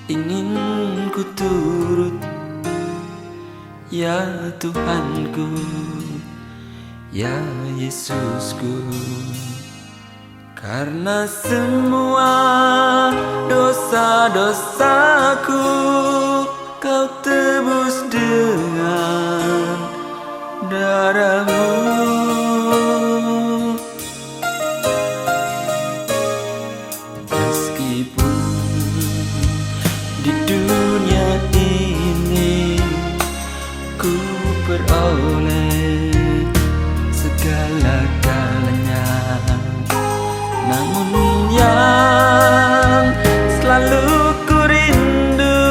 ingin ku turut, ya Tuhanku, ya Yesusku. Karena semua dosa-dosaku Kau tebus dengan darah-Mu. Meskipun di dunia ini ku peroleh segala-galanya, namun yang selalu ku rindu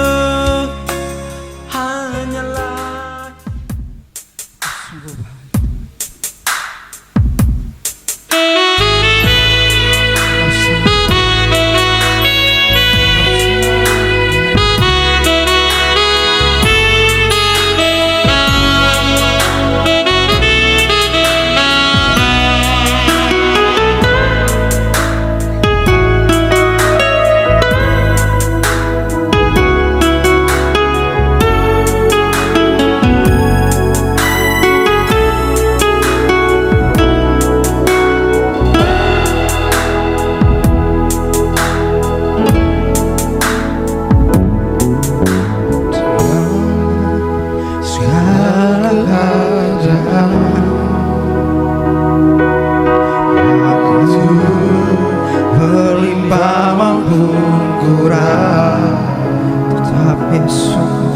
hanyalah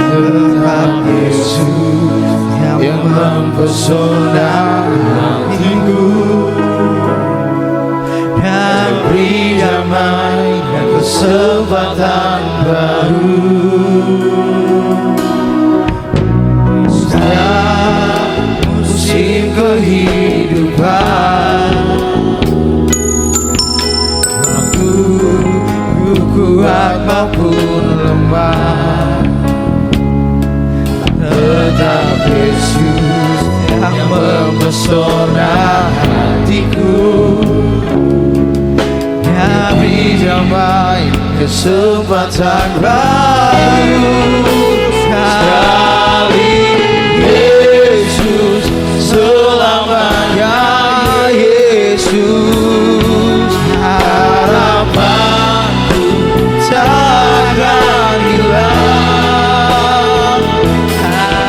tetap Yesus yang mempesona hatiku dan beri damai dan kesempatan baru. Setiap musim kehidupan, waktu ku kuat maupun lemah, tetap Yesus yang mempesona hatiku, yang beri damai kesempatan baru. Sekali Yesus, selamanya Yesus, harapanku takkan hilang.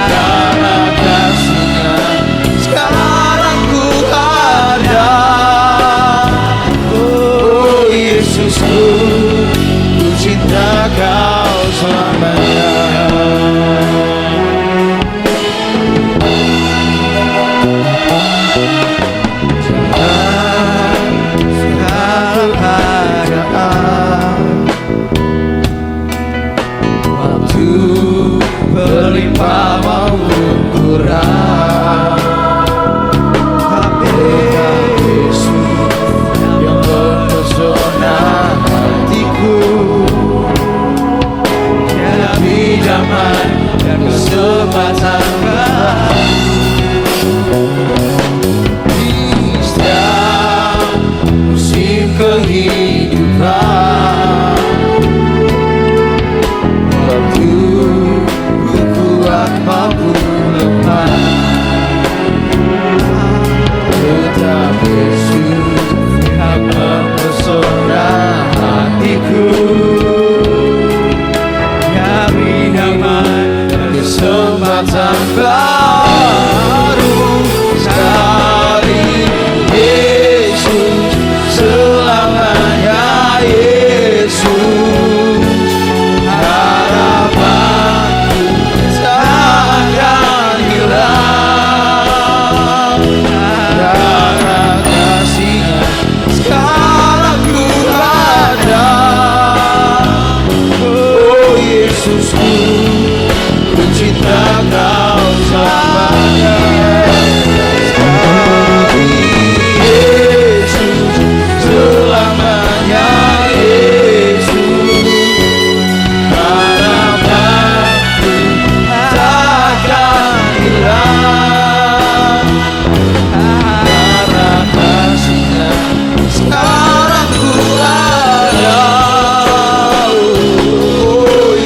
Karena kasih-Nya sekarang ku ada. Oh Yesusku, ku cinta Kau selamanya. Waktu berlimpah maupun kurang, tetap Yesus yang mempesona hatiku, yang beri damai dan kesempatan baru. Di setiap musim kehidupan, waktu ku kuat maupun lemah, tetap Yesus yang mempesona hatiku, yang beri damai dan kesempatan baru. Sekali Yesus, selamanya Yesus, harapanku takkan hilang. Karena kasih-Nya sekarang ku ada. Oh Yesusku, ku cinta Kau selamanya. Yesus, selamanya Yesus, harapanku takkan hilang. Karena kasih-Nya sekarang ku ada. Oh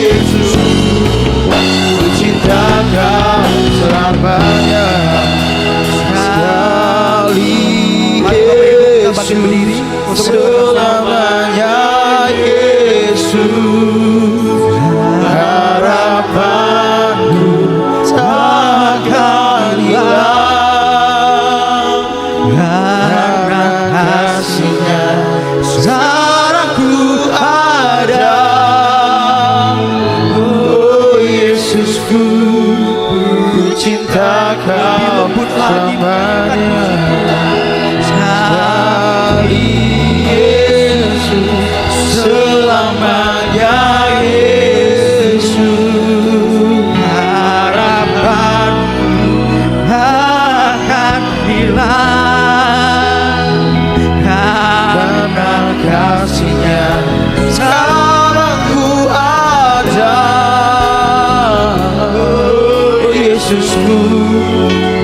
Yesusku, ku cinta Kau selamanya. Cari Yesus selamanya, Yesus. Harapanku akan hilang karena kasih-Nya. Sekarang ku ada, oh Yesusku,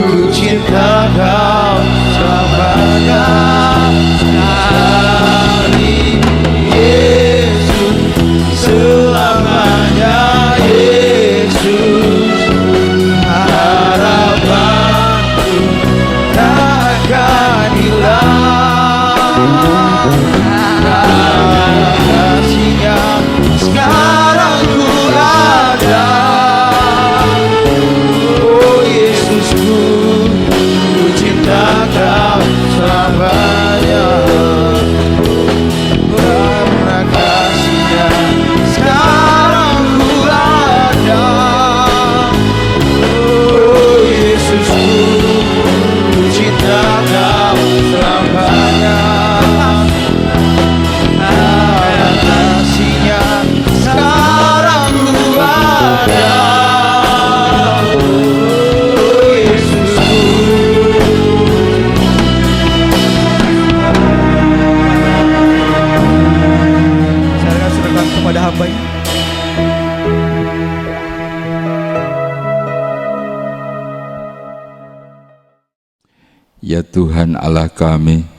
ku cinta Kau selamanya. Cari Yesus selamanya, Yesus. Harapanku takkan hilang kasih-Nya. Sekarang ku ada, oh Yesusku, ku cinta Kau selamanya. Karena kasih-Nya sekarang ku ada, oh Yesusku, ku cinta Kau selamanya. Karena kasih-Nya sekarang ku ada, oh Yesusku. Saya serahkan kepada hamba ini. Ya Tuhan Allah kami,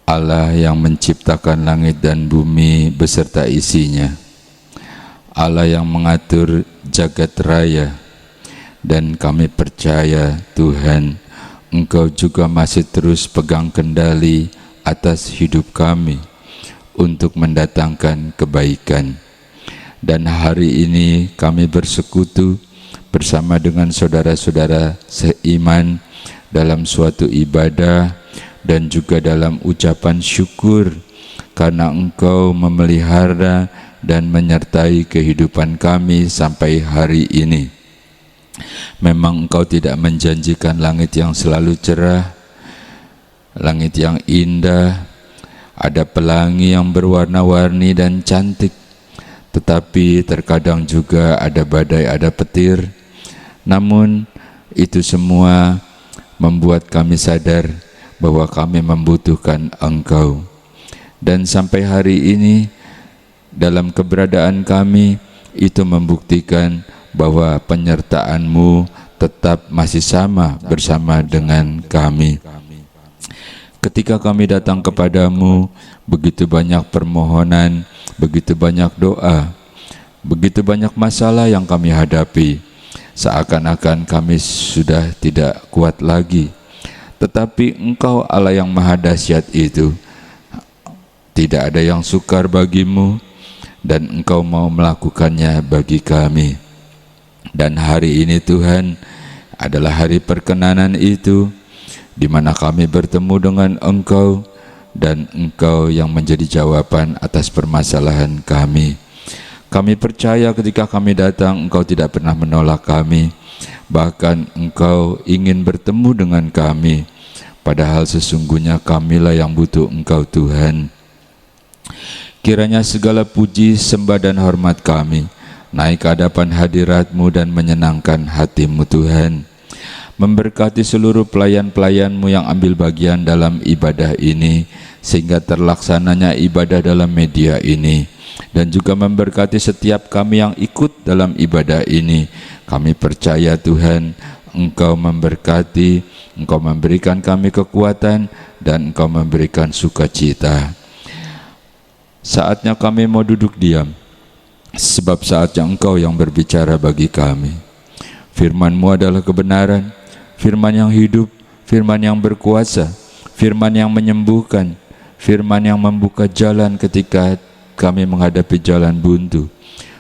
Allah yang menciptakan langit dan bumi beserta isinya, Allah yang mengatur jagat raya, dan kami percaya Tuhan, Engkau juga masih terus pegang kendali atas hidup kami untuk mendatangkan kebaikan. Dan hari ini kami bersekutu bersama dengan saudara-saudara seiman dalam suatu ibadah dan juga dalam ucapan syukur karena Engkau memelihara dan menyertai kehidupan kami sampai hari ini. Memang Engkau tidak menjanjikan langit yang selalu cerah, langit yang indah, ada pelangi yang berwarna-warni dan cantik, tetapi terkadang juga ada badai, ada petir. Namun itu semua membuat kami sadar bahwa kami membutuhkan Engkau. Dan sampai hari ini dalam keberadaan kami itu membuktikan bahwa penyertaan-Mu tetap masih sama bersama dengan kami. Ketika kami datang kepadamu, begitu banyak permohonan, begitu banyak doa, begitu banyak masalah yang kami hadapi. Seakan-akan kami sudah tidak kuat lagi. Tetapi Engkau Allah yang maha dahsyat itu, tidak ada yang sukar bagimu, dan Engkau mau melakukannya bagi kami. Dan hari ini Tuhan adalah hari perkenanan itu, di mana kami bertemu dengan Engkau, dan Engkau yang menjadi jawaban atas permasalahan kami. Kami percaya ketika kami datang, Engkau tidak pernah menolak kami, bahkan Engkau ingin bertemu dengan kami, padahal sesungguhnya kamilah yang butuh Engkau Tuhan. Kiranya segala puji, sembah dan hormat kami naik ke hadapan hadirat-Mu dan menyenangkan hati-Mu Tuhan. Memberkati seluruh pelayan-pelayan-Mu yang ambil bagian dalam ibadah ini, sehingga terlaksananya ibadah dalam media ini. Dan juga memberkati setiap kami yang ikut dalam ibadah ini. Kami percaya Tuhan, Engkau memberkati, Engkau memberikan kami kekuatan, dan Engkau memberikan sukacita. Saatnya kami mau duduk diam, sebab saatnya Engkau yang berbicara bagi kami. Firman-Mu adalah kebenaran, firman yang hidup, firman yang berkuasa, firman yang menyembuhkan, firman yang membuka jalan ketika kami menghadapi jalan buntu,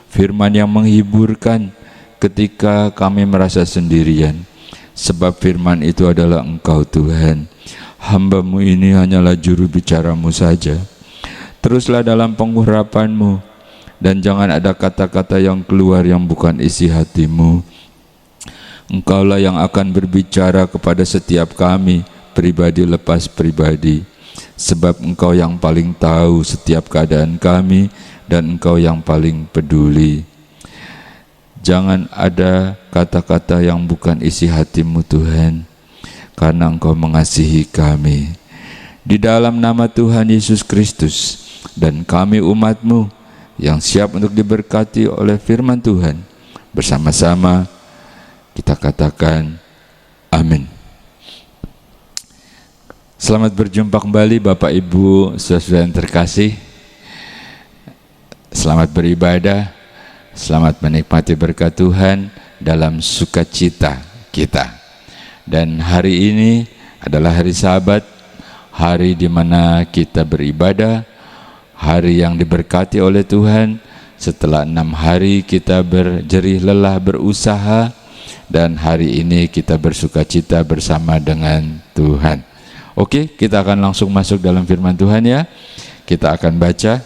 firman yang menghiburkan ketika kami merasa sendirian. Sebab firman itu adalah Engkau Tuhan. Hamba-Mu ini hanyalah juru bicara-Mu saja. Teruslah dalam pengurapan-Mu dan jangan ada kata-kata yang keluar yang bukan isi hatimu. Engkaulah yang akan berbicara kepada setiap kami, pribadi lepas pribadi, sebab Engkau yang paling tahu setiap keadaan kami, dan Engkau yang paling peduli. Jangan ada kata-kata yang bukan isi hatimu Tuhan, karena Engkau mengasihi kami. Di dalam nama Tuhan Yesus Kristus, dan kami umat-Mu yang siap untuk diberkati oleh firman Tuhan, bersama-sama kita katakan amin. Selamat berjumpa kembali Bapak Ibu saudara yang terkasih. Selamat beribadah, selamat menikmati berkat Tuhan dalam sukacita kita. Dan hari ini adalah hari Sabat, hari di mana kita beribadah, hari yang diberkati oleh Tuhan. Setelah 6 hari kita berjerih lelah berusaha, dan hari ini kita bersukacita bersama dengan Tuhan. Oke, kita akan langsung masuk dalam firman Tuhan ya. Kita akan baca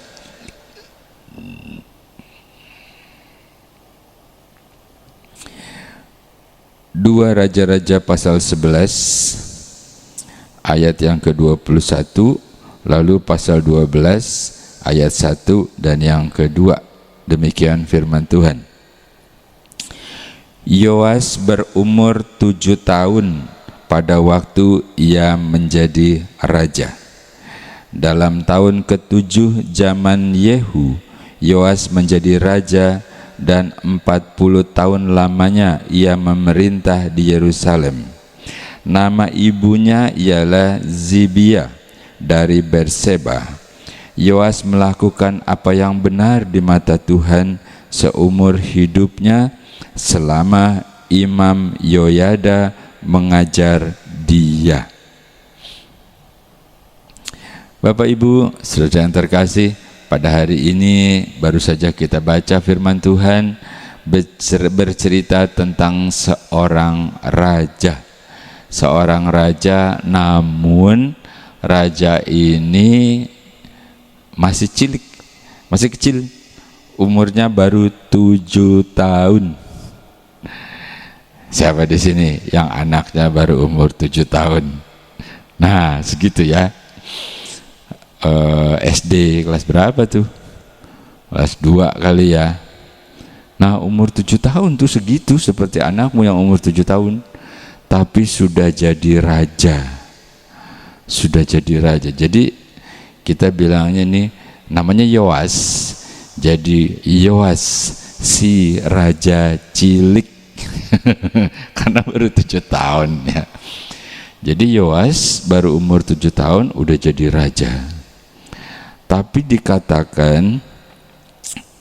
Dua Raja-Raja pasal 11 ayat yang ke-21, lalu pasal 12 ayat 1 dan yang kedua. Demikian firman Tuhan. Yoas berumur 7 tahun pada waktu ia menjadi raja. Dalam tahun ke-7 zaman Yehu, Yoas menjadi raja, dan 40 tahun lamanya ia memerintah di Yerusalem. Nama ibunya ialah Zibia dari Berseba. Yoas melakukan apa yang benar di mata Tuhan seumur hidupnya, selama Imam Yoyada mengajar dia. Bapak Ibu saudara yang terkasih, pada hari ini baru saja kita baca firman Tuhan bercerita tentang seorang raja. Seorang raja, namun raja ini masih cilik, masih kecil. Umurnya baru 7 tahun. Siapa di sini yang anaknya baru umur 7 tahun? Nah, segitu ya. SD kelas berapa tuh? Kelas 2 kali ya. Nah, umur 7 tahun tuh segitu, seperti anakmu yang umur 7 tahun, tapi sudah jadi raja. Sudah jadi raja. Jadi kita bilangnya nih, namanya Yoas. Jadi Yoas si raja cilik. Karena baru 7 tahun ya. Jadi Yoas baru umur 7 tahun udah jadi raja. Tapi dikatakan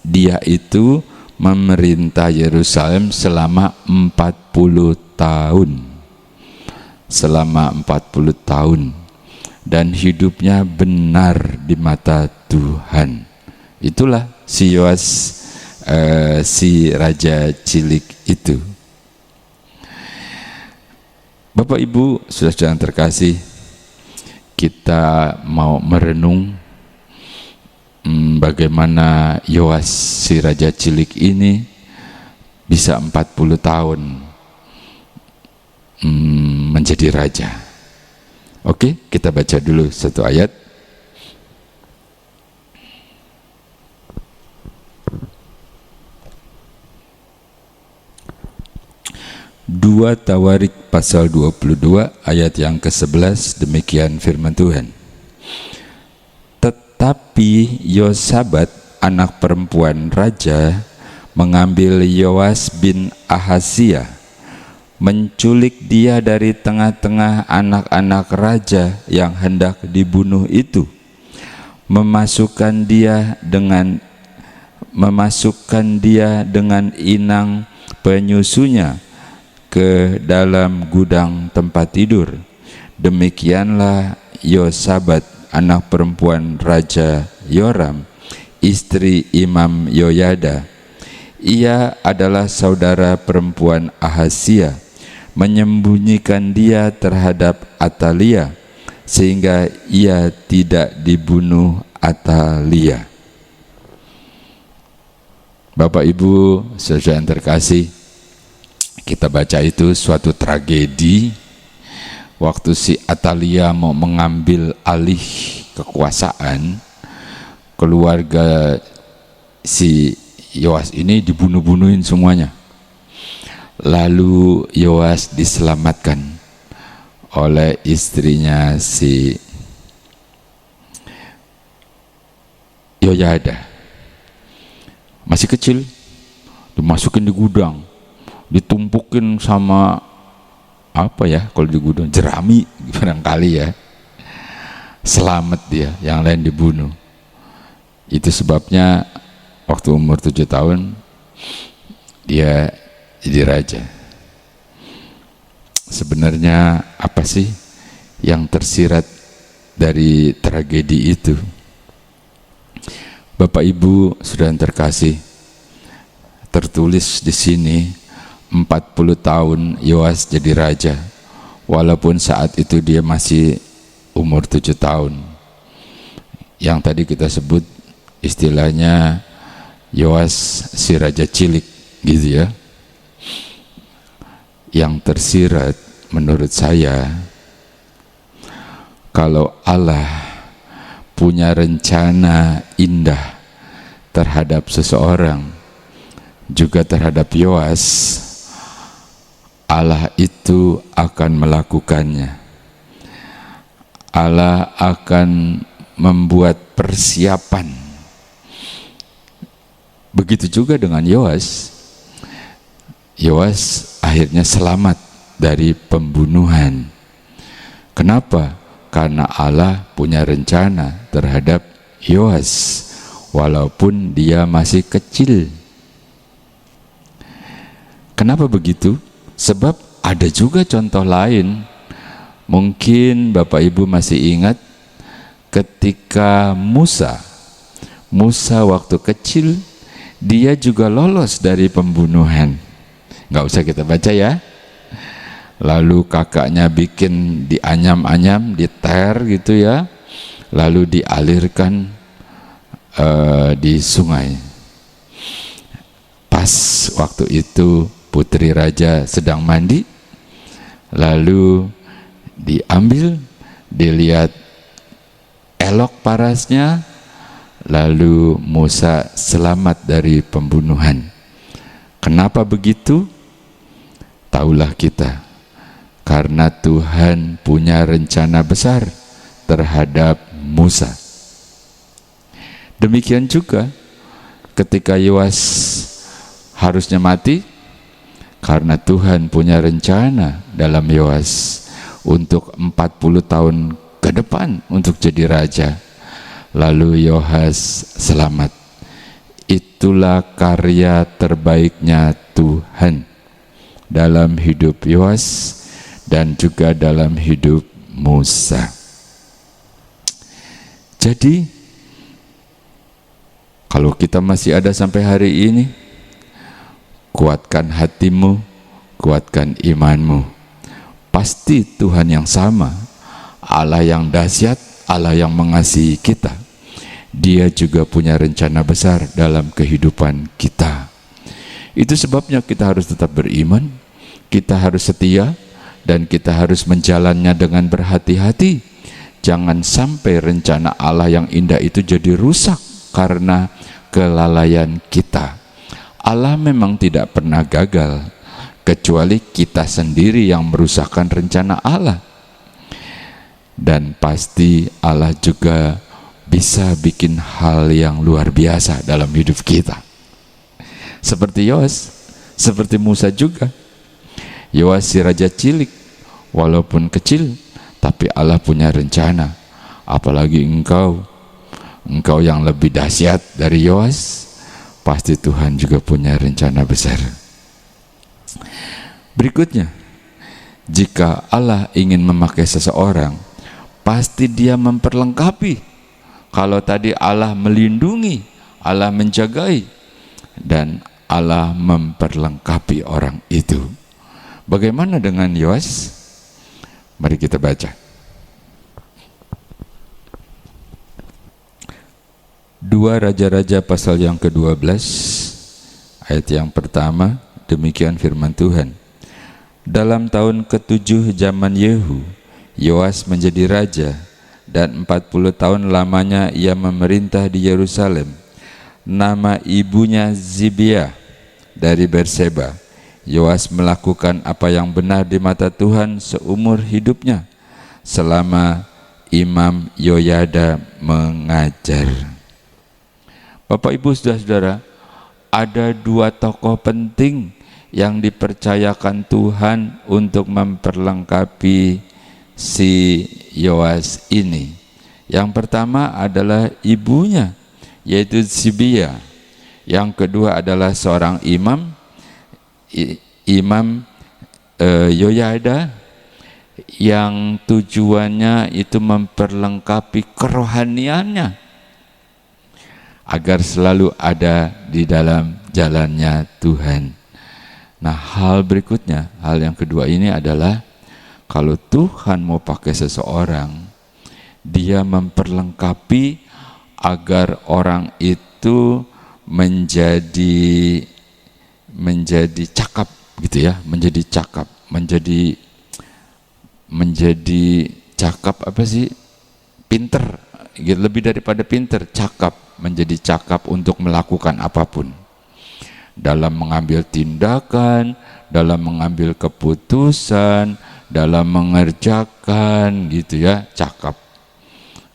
dia itu memerintah Yerusalem selama 40 tahun. Selama 40 tahun. Dan hidupnya benar di mata Tuhan. Itulah si Yoas, si raja cilik itu. Bapak Ibu saudara yang terkasih, kita mau merenung bagaimana Yoas si raja cilik ini bisa 40 tahun menjadi raja. Oke, kita baca dulu satu ayat. Dua Tawarik pasal 22 ayat yang ke-11, demikian firman Tuhan. Tetapi Yosabat anak perempuan raja mengambil Yoas bin Ahazia, menculik dia dari tengah-tengah anak-anak raja yang hendak dibunuh itu, memasukkan dia dengan inang penyusunya ke dalam gudang tempat tidur. Demikianlah Yosabat anak perempuan Raja Yoram, istri Imam Yoyada. Ia adalah saudara perempuan Ahazia, menyembunyikan dia terhadap Atalia, sehingga ia tidak dibunuh Atalia. Bapak Ibu, saudara yang terkasih, kita baca itu suatu tragedi waktu si Atalia mau mengambil alih kekuasaan. Keluarga si Yoas ini dibunuh-bunuhin semuanya. Lalu Yoas diselamatkan oleh istrinya si Yoyada. Masih kecil, dimasukin di gudang, ditumpukin sama apa ya kalau di gudang, jerami barangkali ya. Selamat dia, yang lain dibunuh. Itu sebabnya waktu umur 7 tahun dia jadi raja. Sebenarnya apa sih yang tersirat dari tragedi itu? Bapak Ibu sudah yang terkasih, tertulis di sini 40 tahun Yoas jadi raja, walaupun saat itu dia masih umur 7 tahun. Yang tadi kita sebut istilahnya Yoas si raja cilik gitu ya. Yang tersirat menurut saya, kalau Allah punya rencana indah terhadap seseorang, juga terhadap Yoas, Allah itu akan melakukannya. Allah akan membuat persiapan. Begitu juga dengan Yoas. Yoas akhirnya selamat dari pembunuhan. Kenapa? Karena Allah punya rencana terhadap Yoas, walaupun dia masih kecil. Kenapa begitu? Sebab ada juga contoh lain. Mungkin Bapak Ibu masih ingat ketika Musa waktu kecil, dia juga lolos dari pembunuhan. Nggak usah kita baca ya. Lalu kakaknya bikin dianyam-anyam, diter gitu ya, lalu dialirkan di sungai. Pas waktu itu putri raja sedang mandi, lalu diambil, dilihat elok parasnya, lalu Musa selamat dari pembunuhan. Kenapa begitu? Taulah kita, karena Tuhan punya rencana besar terhadap Musa. Demikian juga ketika Yoas harusnya mati, karena Tuhan punya rencana dalam Yoas untuk 40 tahun ke depan untuk jadi raja. Lalu Yoas selamat. Itulah karya terbaiknya Tuhan dalam hidup Yoas dan juga dalam hidup Musa. Jadi kalau kita masih ada sampai hari ini, kuatkan hatimu, kuatkan imanmu. Pasti Tuhan yang sama, Allah yang dahsyat, Allah yang mengasihi kita, Dia juga punya rencana besar dalam kehidupan kita. Itu sebabnya kita harus tetap beriman, kita harus setia, dan kita harus menjalannya dengan berhati-hati. Jangan sampai rencana Allah yang indah itu jadi rusak karena kelalaian kita. Allah memang tidak pernah gagal, kecuali kita sendiri yang merusakkan rencana Allah. Dan pasti Allah juga bisa bikin hal yang luar biasa dalam hidup kita. Seperti Yoas, seperti Musa juga. Yoas si raja cilik, walaupun kecil, tapi Allah punya rencana. Apalagi engkau yang lebih dahsyat dari Yoas, pasti Tuhan juga punya rencana besar. Berikutnya, jika Allah ingin memakai seseorang, pasti Dia memperlengkapi. Kalau tadi Allah melindungi, Allah menjagai, dan Allah memperlengkapi orang itu. Bagaimana dengan Yoas? Mari kita baca. 2 Raja-Raja pasal yang ke-12 Ayat yang pertama, demikian firman Tuhan. Dalam tahun ke-7 zaman Yehu, Yoas menjadi raja, dan 40 tahun lamanya ia memerintah di Yerusalem. Nama ibunya Zibiah dari Berseba. Yoas melakukan apa yang benar di mata Tuhan seumur hidupnya, selama Imam Yoyada mengajar. Bapak Ibu saudara-saudara, ada dua tokoh penting yang dipercayakan Tuhan untuk memperlengkapi si Yoas ini. Yang pertama adalah ibunya, yaitu Zibiah. Yang kedua adalah seorang imam, Yoyada, yang tujuannya itu memperlengkapi kerohaniannya agar selalu ada di dalam jalannya Tuhan. Nah, hal berikutnya, hal yang kedua ini adalah kalau Tuhan mau pakai seseorang, dia memperlengkapi agar orang itu menjadi cakap gitu ya, menjadi cakap, menjadi cakap apa sih? Pinter, gitu, lebih daripada pinter, cakap, menjadi cakap untuk melakukan apapun. Dalam mengambil tindakan, dalam mengambil keputusan, dalam mengerjakan gitu ya, cakap.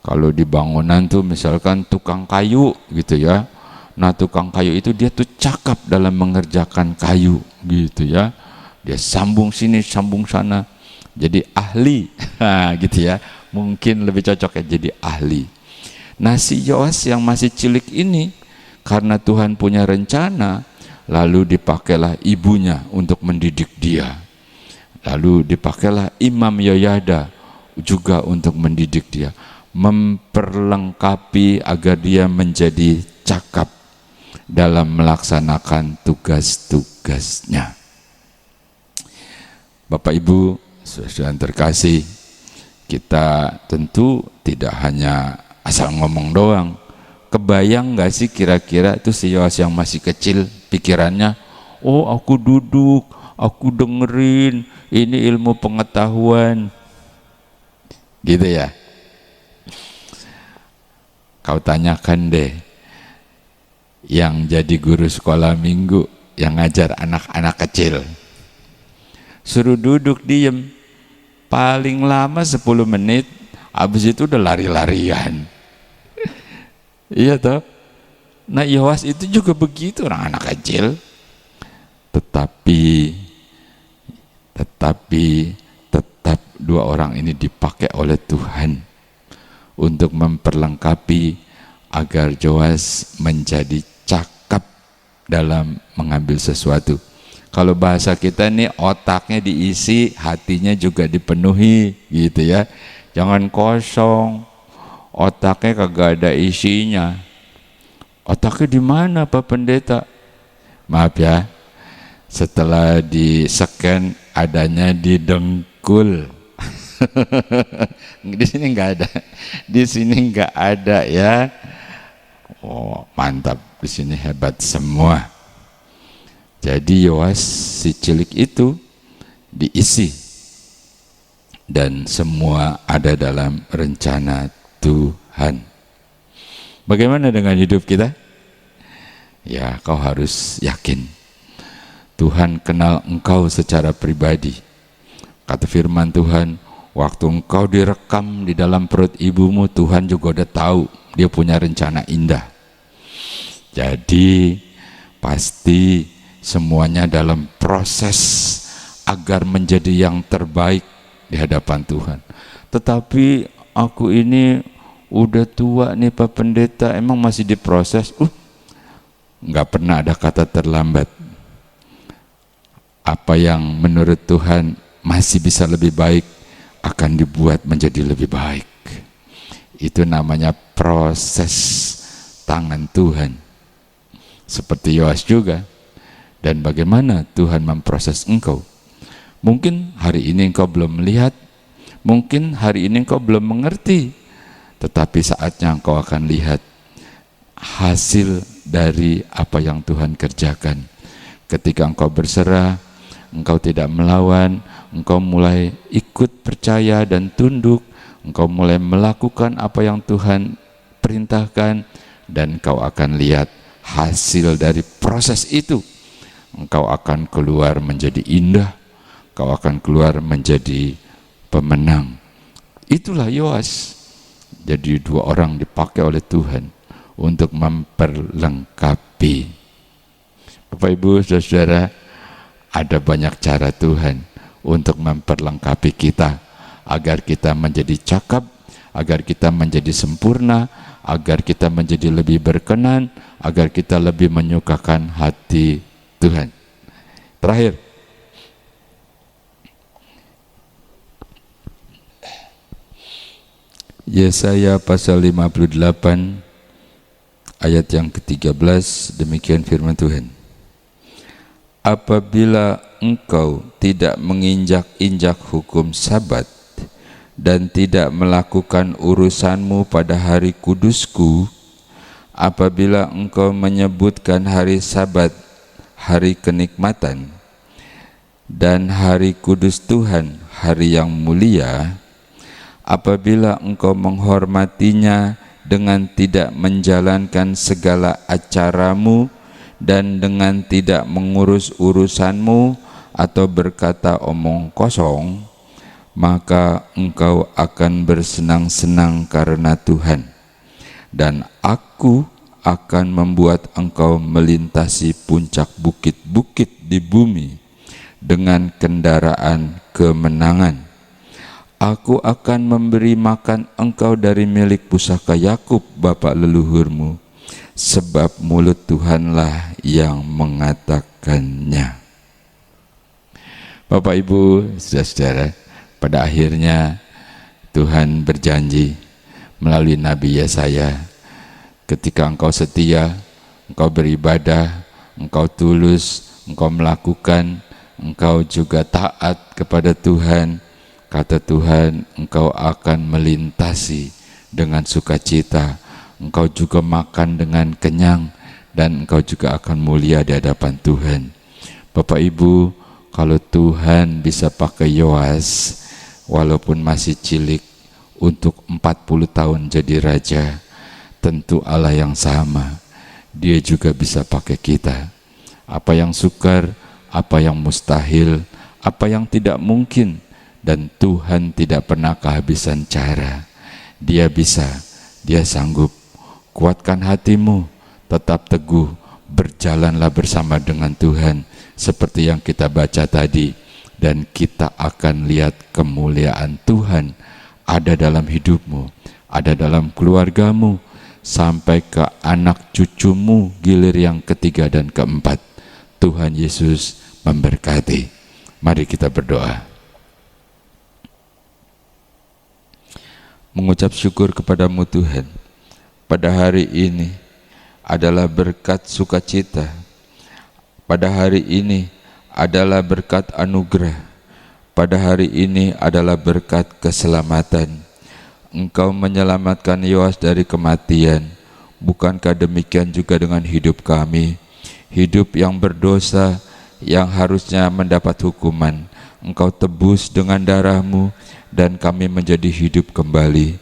Kalau di bangunan tuh misalkan tukang kayu gitu ya, nah tukang kayu itu dia tuh cakap dalam mengerjakan kayu gitu ya, dia sambung sini sambung sana, jadi ahli gitu ya, mungkin lebih cocok ya jadi ahli. Nah si Yoas yang masih cilik ini, karena Tuhan punya rencana, lalu dipakailah ibunya untuk mendidik dia, lalu dipakailah Imam Yoyada juga untuk mendidik dia, memperlengkapi agar dia menjadi cakap dalam melaksanakan tugas-tugasnya. Bapak Ibu saudara terkasih, kita tentu tidak hanya asal ngomong doang. Kebayang gak sih kira-kira itu si Yoas yang masih kecil pikirannya, oh aku duduk, aku dengerin, ini ilmu pengetahuan gitu ya. Kau tanyakan deh yang jadi guru sekolah minggu yang ngajar anak-anak kecil, suruh duduk diem paling lama 10 menit, habis itu udah lari-larian. Iya toh. Nah Yoas itu juga begitu, orang anak kecil, tetapi tetap dua orang ini dipakai oleh Tuhan untuk memperlengkapi agar Yoas menjadi cakap dalam mengambil sesuatu. Kalau bahasa kita nih, otaknya diisi, hatinya juga dipenuhi gitu ya. Jangan kosong, otaknya kagak ada isinya. Otaknya di mana Pak Pendeta? Maaf ya, setelah di-scan adanya di dengkul. Di sini nggak ada, di sini nggak ada ya. Oh mantap, di sini hebat semua. Jadi Yoas si cilik itu diisi dan semua ada dalam rencana Tuhan. Bagaimana dengan hidup kita? Ya kau harus yakin Tuhan kenal engkau secara pribadi. Kata firman Tuhan, waktu engkau direkam di dalam perut ibumu, Tuhan juga udah tahu dia punya rencana indah. Jadi pasti semuanya dalam proses agar menjadi yang terbaik di hadapan Tuhan. Tetapi aku ini udah tua nih Pak Pendeta, emang masih diproses? Nggak pernah ada kata terlambat. Apa yang menurut Tuhan masih bisa lebih baik akan dibuat menjadi lebih baik. Itu namanya proses tangan Tuhan. Seperti Yoas juga. Dan bagaimana Tuhan memproses engkau? Mungkin hari ini engkau belum melihat, mungkin hari ini engkau belum mengerti, tetapi saatnya engkau akan lihat hasil dari apa yang Tuhan kerjakan Ketika engkau berserah, engkau tidak melawan, engkau mulai ikut percaya dan tunduk, engkau mulai melakukan apa yang Tuhan perintahkan, dan engkau akan lihat hasil dari proses itu. Engkau akan keluar menjadi indah, engkau akan keluar menjadi pemenang. Itulah Yoas. Jadi dua orang dipakai oleh Tuhan untuk memperlengkapi. Bapak Ibu Saudara, ada banyak cara Tuhan untuk memperlengkapi kita agar kita menjadi cakap, agar kita menjadi sempurna, agar kita menjadi lebih berkenan, agar kita lebih menyukakan hati Tuhan. Terakhir, Yesaya pasal 58 ayat yang ke-13, demikian firman Tuhan. Apabila engkau tidak menginjak-injak hukum Sabat dan tidak melakukan urusanmu pada hari kudusku, apabila engkau menyebutkan hari Sabat hari kenikmatan dan hari kudus Tuhan hari yang mulia, apabila engkau menghormatinya dengan tidak menjalankan segala acaramu dan dengan tidak mengurus urusanmu atau berkata omong kosong, maka engkau akan bersenang-senang karena Tuhan, dan aku akan membuat engkau melintasi puncak bukit-bukit di bumi dengan kendaraan kemenangan. Aku akan memberi makan engkau dari milik pusaka Yakub bapa leluhurmu, sebab mulut Tuhanlah yang mengatakannya. Bapak Ibu Saudara, pada akhirnya Tuhan berjanji melalui Nabi Yesaya, ketika engkau setia, engkau beribadah, engkau tulus, engkau melakukan, engkau juga taat kepada Tuhan, kata Tuhan, engkau akan melintasi dengan sukacita, engkau juga makan dengan kenyang, dan engkau juga akan mulia di hadapan Tuhan. Bapak Ibu, kalau Tuhan bisa pakai Yoas, walaupun masih cilik, untuk 40 tahun jadi raja, tentu Allah yang sama, Dia juga bisa pakai kita. Apa yang sukar, apa yang mustahil, apa yang tidak mungkin, dan Tuhan tidak pernah kehabisan cara. Dia bisa, Dia sanggup. Kuatkan hatimu, tetap teguh, berjalanlah bersama dengan Tuhan seperti yang kita baca tadi, dan kita akan lihat kemuliaan Tuhan ada dalam hidupmu, ada dalam keluargamu, sampai ke anak cucumu gilir yang ketiga dan keempat. Tuhan Yesus memberkati. Mari kita berdoa. Mengucap syukur kepadamu Tuhan, pada hari ini adalah berkat sukacita, pada hari ini adalah berkat anugerah, pada hari ini adalah berkat keselamatan. Engkau menyelamatkan Yoas dari kematian. Bukankah demikian juga dengan hidup kami, hidup yang berdosa, yang harusnya mendapat hukuman, Engkau tebus dengan darah-Mu, dan kami menjadi hidup kembali.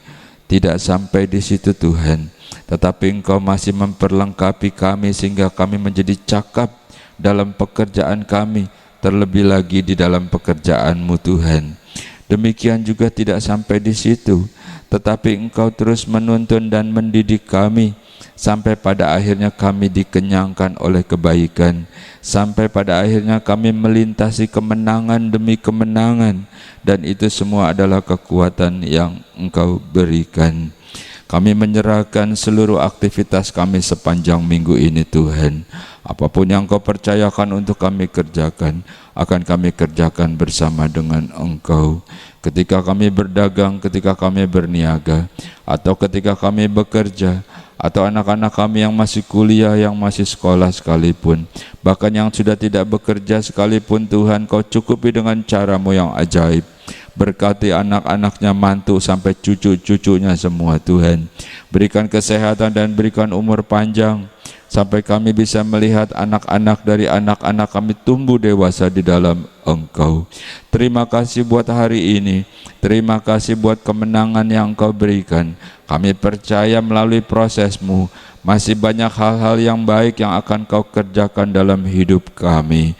Tidak sampai di situ Tuhan, tetapi Engkau masih memperlengkapi kami sehingga kami menjadi cakap dalam pekerjaan kami, terlebih lagi di dalam pekerjaan-Mu Tuhan. Demikian juga tidak sampai di situ, tetapi Engkau terus menuntun dan mendidik kami, sampai pada akhirnya kami dikenyangkan oleh kebaikan, sampai pada akhirnya kami melintasi kemenangan demi kemenangan, dan itu semua adalah kekuatan yang Engkau berikan. Kami menyerahkan seluruh aktivitas kami sepanjang minggu ini Tuhan. Apapun yang Engkau percayakan untuk kami kerjakan, akan kami kerjakan bersama dengan Engkau. Ketika kami berdagang, ketika kami berniaga, atau ketika kami bekerja, atau anak-anak kami yang masih kuliah, yang masih sekolah sekalipun, bahkan yang sudah tidak bekerja sekalipun Tuhan, Kau cukupi dengan cara-Mu yang ajaib. Berkati anak-anaknya, mantu sampai cucu-cucunya semua Tuhan. Berikan kesehatan dan berikan umur panjang. sampai kami bisa melihat anak-anak dari anak-anak kami tumbuh dewasa di dalam Engkau. Terima kasih buat hari ini, terima kasih buat kemenangan yang Engkau berikan. Kami percaya melalui prosesmu masih banyak hal-hal yang baik yang akan Kau kerjakan dalam hidup kami.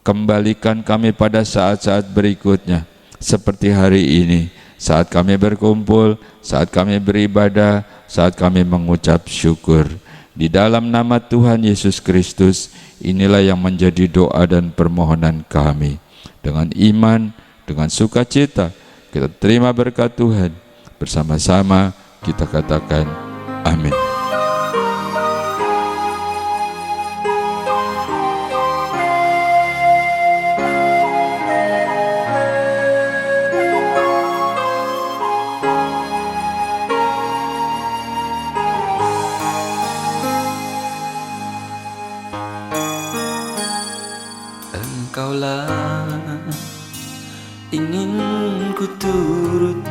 Kembalikan kami pada saat-saat berikutnya, seperti hari ini, saat kami berkumpul, saat kami beribadah, saat kami mengucap syukur. Di dalam nama Tuhan Yesus Kristus, inilah yang menjadi doa dan permohonan kami. Dengan iman, dengan sukacita, kita terima berkat Tuhan. Bersama-sama kita katakan amin. Engkaulah ingin ku turut,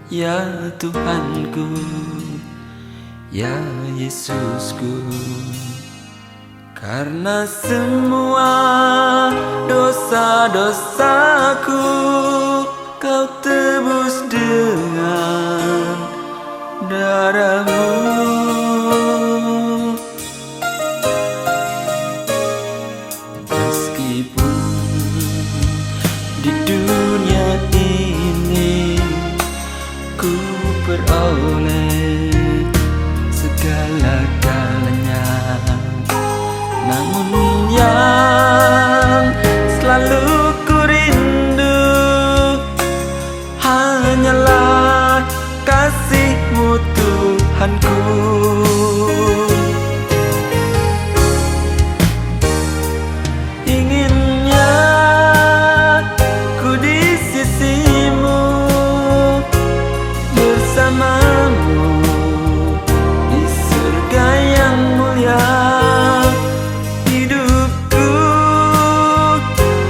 ya Tuhanku, ya Yesusku. Karena semua dosa-dosaku Kau tebus dengan darah-Mu. Meskipun di dunia ini ku peroleh segala-galanya, namun yang selalu ku rindu hanyalah kasih-Mu Tuhanku. Inginnya ku di sisi-Mu, bersama-Mu di surga yang mulia. Hidupku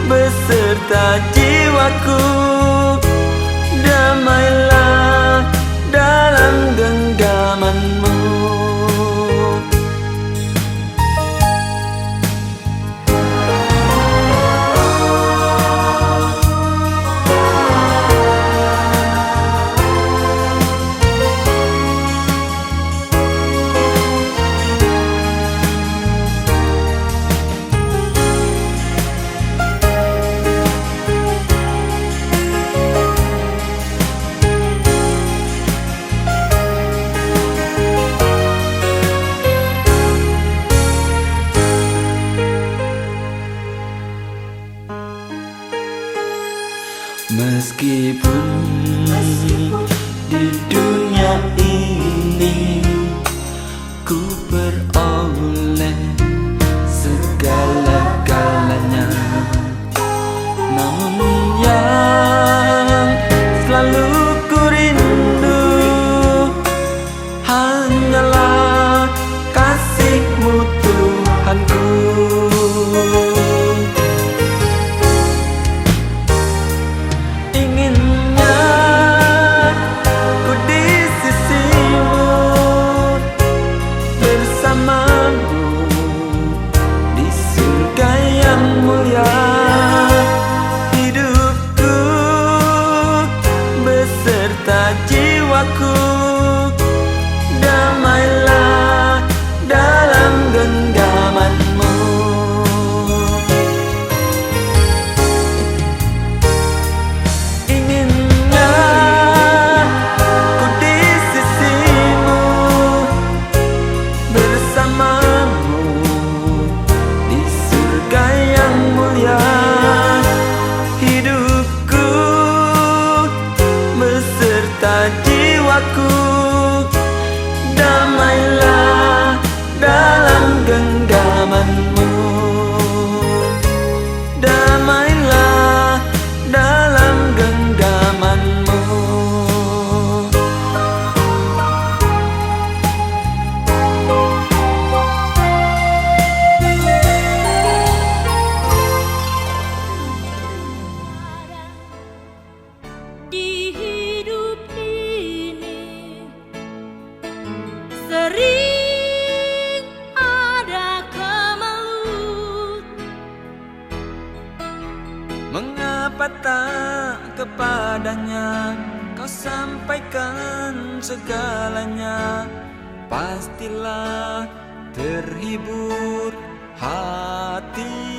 beserta jiwaku damailah dalam genggaman-Mu. Meskipun di dunia ini ku peroleh segala-galanya, namun yang selalu ku rindu hanyalah kasih-Mu Tuhanku. Inginnya ku di sisi-Mu, bersama-Mu di surga yang mulia. Hidupku beserta jiwaku damailah dalam genggaman-Mu. Inginnya ku di sisi-Mu, bersama-Mu di surga yang mulia. Hidupku beserta jiwaku damailah dalam genggaman-Mu. Damailah dalam genggaman-Mu. Di hidup ini patah kepadanya, kau sampaikan segalanya, pastilah terhibur hati.